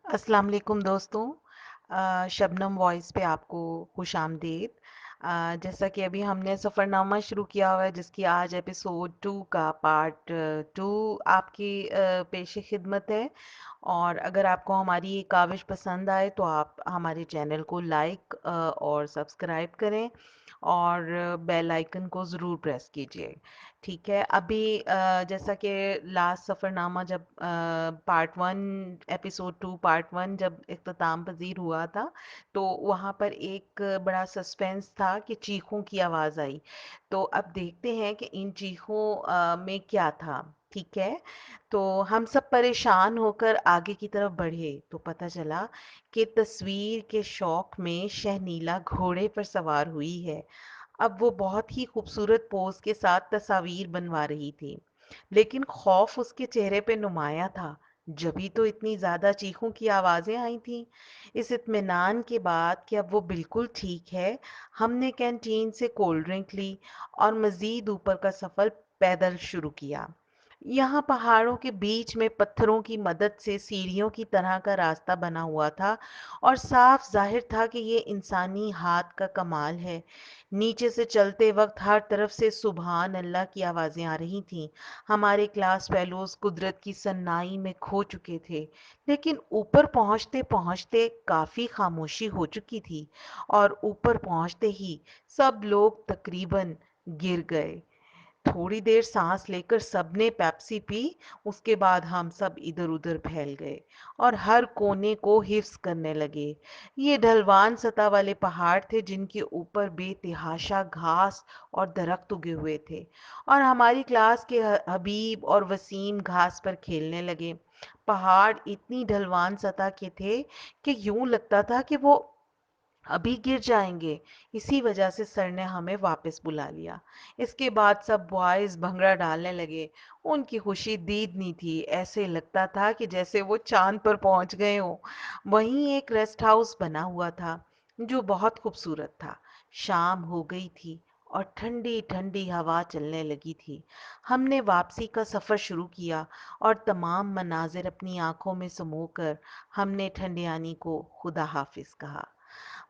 अस्सलाम वालेकुम दोस्तों। शबनम वॉइस पे आपको खुश आमदीद। जैसा कि अभी हमने सफ़रनामा शुरू किया हुआ है जिसकी आज एपिसोड 2 का पार्ट 2 आपकी पेश खिदमत है। और अगर आपको हमारी ये काविश पसंद आए तो आप हमारे चैनल को लाइक और सब्सक्राइब करें और बेल आइकन को ज़रूर प्रेस कीजिए। ठीक है, अभी जैसा कि लास्ट सफ़रनामा जब पार्ट 1 एपिसोड 2 पार्ट 1 जब इख्तिताम पजीर हुआ था तो वहाँ पर एक बड़ा सस्पेंस था कि चीखों की आवाज़ आई। तो अब देखते हैं कि इन चीखों में क्या था। ठीक है, तो हम सब परेशान होकर आगे की तरफ बढ़े तो पता चला कि तस्वीर के शौक में शहनीला घोड़े पर सवार हुई है। अब वो बहुत ही खूबसूरत पोज के साथ तस्वीर बनवा रही थी, लेकिन खौफ उसके चेहरे पे नुमाया था। जभी तो इतनी ज्यादा चीखों की आवाजें आई थीं। इस इत्मीनान के बाद कि अब वो बिल्कुल ठीक है, हमने कैंटीन से कोल्ड ड्रिंक ली और मजीद ऊपर का सफर पैदल शुरू किया। यहाँ पहाड़ों के बीच में पत्थरों की मदद से सीढ़ियों की तरह का रास्ता बना हुआ था और साफ जाहिर था कि ये इंसानी हाथ का कमाल है। नीचे से चलते वक्त हर तरफ से सुबहान अल्लाह की आवाजें आ रही थीं। हमारे क्लास फेलोज कुदरत की सन्नाई में खो चुके थे, लेकिन ऊपर पहुंचते पहुंचते काफी खामोशी हो चुकी थी और ऊपर पहुंचते ही सब लोग तकरीबन गिर गए। थोड़ी देर सांस लेकर सबने पेप्सी पी। उसके बाद हम सब इधर उधर फैल गए और हर कोने को हिफ्स करने लगे। ये ढलवान सतह वाले पहाड़ थे जिनके ऊपर बेतहाशा घास और दरख्त उगे हुए थे और हमारी क्लास के हबीब और वसीम घास पर खेलने लगे। पहाड़ इतनी ढलवान सतह के थे कि यूं लगता था कि वो अभी गिर जाएंगे। इसी वजह से सर ने हमें वापस बुला लिया। इसके बाद सब बॉयज भंगड़ा डालने लगे। उनकी खुशी दीदनी थी, ऐसे लगता था कि जैसे वो चांद पर पहुंच गए हों। वहीं एक रेस्ट हाउस बना हुआ था जो बहुत खूबसूरत था। शाम हो गई थी और ठंडी ठंडी हवा चलने लगी थी। हमने वापसी का सफर शुरू किया और तमाम मनाजिर अपनी आंखों में समोकर हमने ठंडियानी को खुदा हाफिज कहा।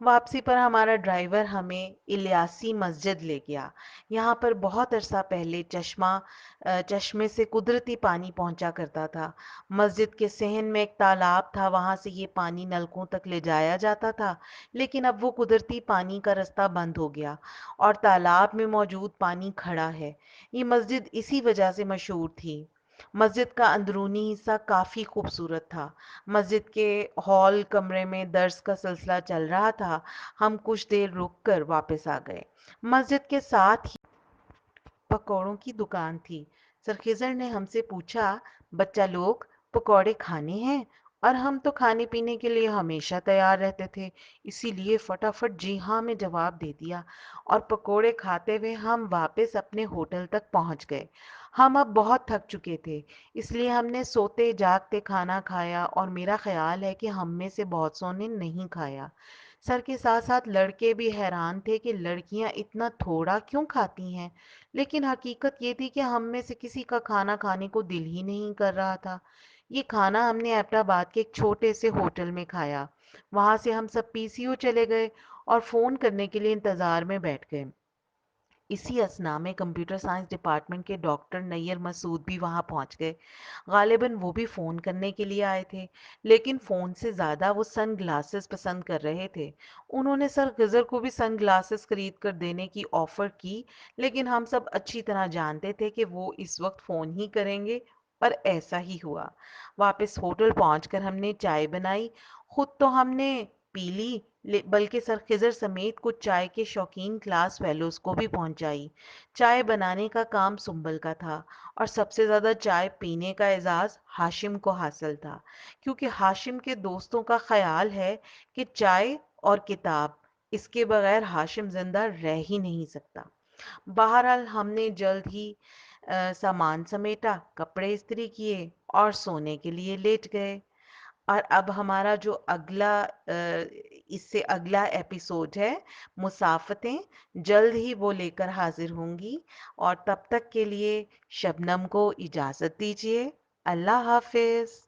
वापसी पर हमारा ड्राइवर हमें इलियासी मस्जिद ले गया। यहाँ पर बहुत अरसा पहले चश्मे से कुदरती पानी पहुंचा करता था। मस्जिद के सहन में एक तालाब था, वहां से ये पानी नलकों तक ले जाया जाता था, लेकिन अब वो कुदरती पानी का रास्ता बंद हो गया और तालाब में मौजूद पानी खड़ा है। ये मस्जिद इसी वजह से मशहूर थी। मस्जिद का अंदरूनी हिस्सा काफी खूबसूरत था। मस्जिद के हॉल कमरे में दर्स का सिलसिला चल रहा था। हम कुछ देर रुककर वापस आ गए। मस्जिद के साथ ही पकौड़ों की दुकान थी। सरखिजर ने हमसे पूछा, बच्चा लोग पकौड़े खाने हैं? और हम तो खाने पीने के लिए हमेशा तैयार रहते थे, इसीलिए फटाफट जी हाँ में जवाब दे दिया और पकौड़े खाते हुए हम वापस अपने होटल तक पहुंच गए। हम अब बहुत थक चुके थे, इसलिए हमने सोते जागते खाना खाया और मेरा ख्याल है कि हम में से बहुत सौ ने नहीं खाया। सर के साथ साथ लड़के भी हैरान थे कि लड़कियां इतना थोड़ा क्यों खाती हैं, लेकिन हकीकत ये थी कि हम में से किसी का खाना खाने को दिल ही नहीं कर रहा था। ये खाना हमने एबटाबाद के एक छोटे से होटल में खाया। वहां से हम सब पीसीओ चले गए और फोन करने के लिए इंतजार में बैठ गए। इसी असना में कंप्यूटर साइंस डिपार्टमेंट के डॉक्टर नैयर मसूद भी वहां पहुंच गए। गालिबन वो भी फोन करने के लिए आए थे, लेकिन फोन से ज्यादा वो सन ग्लासेस पसंद कर रहे थे। उन्होंने सर गजर को भी सन ग्लासेस खरीद कर देने की ऑफर की, लेकिन हम सब अच्छी तरह जानते थे कि वो इस वक्त फोन ही करेंगे और ऐसा ही हुआ। वापस होटल पहुंचकर हमने चाय बनाई। खुद तो हमने पी ली, बल्कि सर खिजर समेत कुछ चाय के शौकीन क्लास फेलोज को भी पहुंचाई। चाय बनाने का काम सुंबल का था और सबसे ज्यादा चाय पीने का एजाज हाशिम को हासिल था, क्योंकि हाशिम के दोस्तों का ख्याल है कि चाय और किताब, इसके बगैर हाशिम जिंदा रह ही नहीं सकता। बहरहाल हमने जल्द ही सामान समेटा, कपड़े इस्त्री किए और सोने के लिए लेट गए। और अब हमारा जो इससे अगला एपिसोड है, मुसाफतें, जल्द ही वो लेकर हाजिर होंगी। और तब तक के लिए शबनम को इजाजत दीजिए। अल्लाह हाफिज।